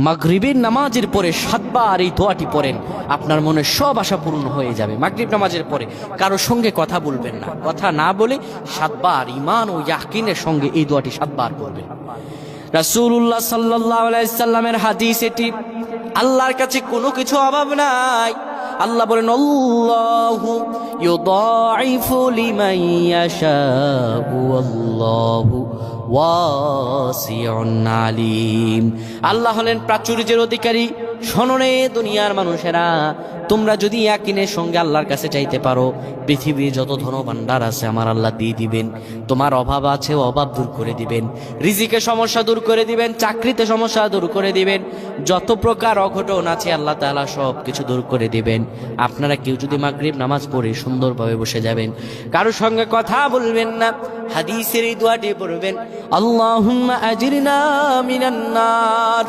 মাগরিবের নামাজের পরে 7 বার এই দোয়াটি পড়েন, আপনার মনে সব আশা পূর্ণ হয়ে যাবে। মাগরিব নামাজের পরে কারো সঙ্গে কথা বলবেন না, কথা না বলে 7 বার ঈমান ও ইয়াকিনের সঙ্গে এই দোয়াটি 7 বার পড়বেন। রাসূলুল্লাহ সাল্লাল্লাহু আলাইহি সাল্লামের হাদিস এটি। আল্লাহর কাছে কোনো কিছু অভাব নাই। আল্লাহ বলেন, আল্লাহু ইউদাইফু লিমান ইয়াশাউ ওয়াল্লাহু ওয়াসিউন আলিম। আল্লাহ হলেন প্রাচুর্যের অধিকারী। শোনে দুনিয়ার মানুষেরা, তোমরা যদি ইয়াকিনের সঙ্গে আল্লাহর কাছে চাইতে পারো, পৃথিবীর যত ধনভাণ্ডার আছে আমার আল্লাহ দিয়ে দিবেন। তোমার অভাব আছে, অভাব দূর করে দিবেন। রিজিকের সমস্যা দূর করে দিবেন, চাকরিতে সমস্যা দূর করে দিবেন, যত প্রকার অঘটন আছে আল্লাহ তাআলা সব কিছু দূর করে দিবেন। আপনারা কেউ যদি মাগরিব নামাজ পড়ে সুন্দরভাবে বসে যাবেন, কারোর সঙ্গে কথা বলবেন না, হাদিসের এই দোয়াটি পড়বেন, আল্লাহুম্মা আজিরনা মিনান নার।